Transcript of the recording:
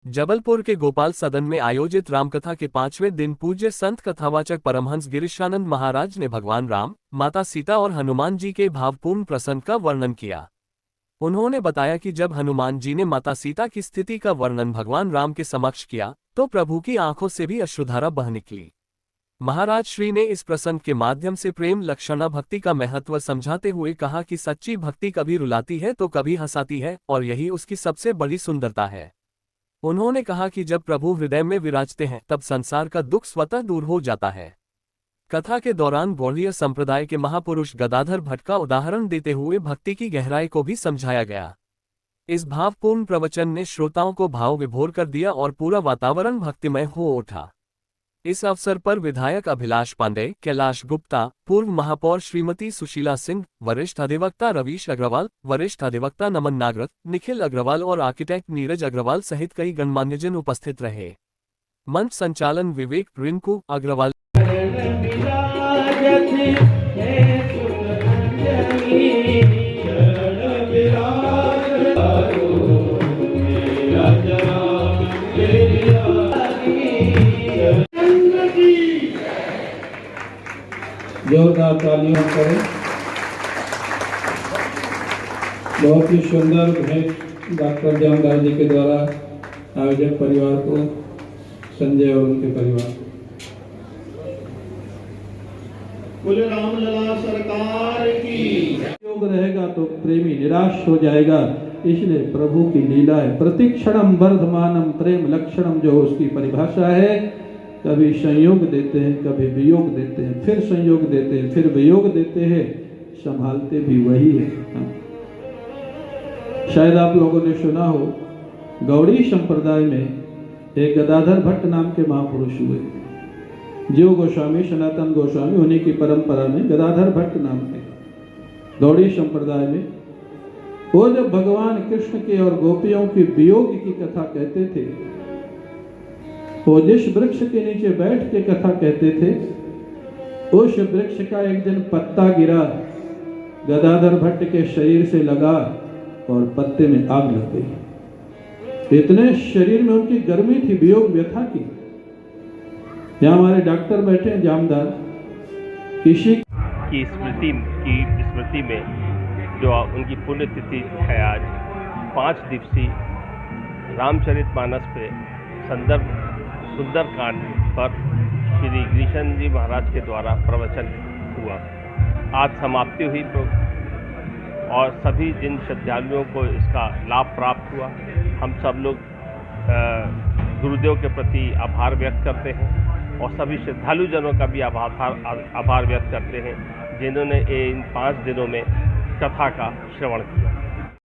जबलपुर के गोपाल सदन में आयोजित रामकथा के 5वें दिन पूज्य संत कथावाचक परमहंस गिरीशानंद महाराज ने भगवान राम, माता सीता और हनुमान जी के भावपूर्ण प्रसंग का वर्णन किया। उन्होंने बताया कि जब हनुमान जी ने माता सीता की स्थिति का वर्णन भगवान राम के समक्ष किया, तो प्रभु की आंखों से भी अश्रुधारा बह निकली। महाराज श्री ने इस प्रसंग के माध्यम से प्रेम लक्षणा भक्ति का महत्व समझाते हुए कहा कि सच्ची भक्ति कभी रुलाती है तो कभी हंसाती है, और यही उसकी सबसे बड़ी सुंदरता है। उन्होंने कहा कि जब प्रभु हृदय में विराजते हैं तब संसार का दुख स्वतः दूर हो जाता है। कथा के दौरान गौड़ीय संप्रदाय के महापुरुष गदाधर भट्ट का उदाहरण देते हुए भक्ति की गहराई को भी समझाया गया। इस भावपूर्ण प्रवचन ने श्रोताओं को भाव विभोर कर दिया और पूरा वातावरण भक्तिमय हो उठा। इस अवसर पर विधायक अभिलाष पांडेय, कैलाश गुप्ता, पूर्व महापौर श्रीमती सुशीला सिंह, वरिष्ठ अधिवक्ता रवीश अग्रवाल, वरिष्ठ अधिवक्ता नमन नागरथ, निखिल अग्रवाल और आर्किटेक्ट नीरज अग्रवाल सहित कई गणमान्यजन उपस्थित रहे। मंच संचालन विवेक रिंकू अग्रवाल। जोरदार तालियां करें। बहुत ही सुंदर भेंट डॉक्टर जामदार जी के द्वारा आयोजक परिवार को, संजय और उनके परिवार को। बोले रामलला सरकार की। योग रहेगा तो प्रेमी निराश हो जाएगा, इसलिए प्रभु की लीला है। प्रतिक्षणम वर्धमानम प्रेम लक्षणम, जो उसकी परिभाषा है। कभी संयोग देते हैं, कभी वियोग देते हैं, फिर संयोग देते हैं, फिर वियोग देते हैं, संभालते भी वही है। शायद आप लोगों ने सुना हो, गौड़ी संप्रदाय में एक गदाधर भट्ट नाम के महापुरुष हुए। जीव गोस्वामी, सनातन गोस्वामी, उन्हीं की परंपरा में गदाधर भट्ट नाम के गौड़ी संप्रदाय में वो जब भगवान कृष्ण के और गोपियों की वियोग की कथा कहते थे, वो जिस वृक्ष के नीचे बैठ के कथा कहते थे, उस वृक्ष का एक दिन पत्ता गिरा, गदाधर भट्ट के शरीर से लगा और पत्ते में आग लग गई। इतने शरीर में उनकी गर्मी थी, वियोग व्यथा की। यहाँ हमारे डॉक्टर बैठे हैं जामदार, किसी की स्मृति में जो उनकी पुण्यतिथि है आज 5 दिवसीय रामचरितमानस पे संदर्भ सुंदरकांड पर श्री गिरीशानंद जी महाराज के द्वारा प्रवचन हुआ। आज समाप्ति हुई और सभी जिन श्रद्धालुओं को इसका लाभ प्राप्त हुआ, हम सब लोग गुरुदेव के प्रति आभार व्यक्त करते हैं और सभी श्रद्धालु जनों का भी आभार व्यक्त करते हैं जिन्होंने इन 5 दिनों में कथा का श्रवण किया।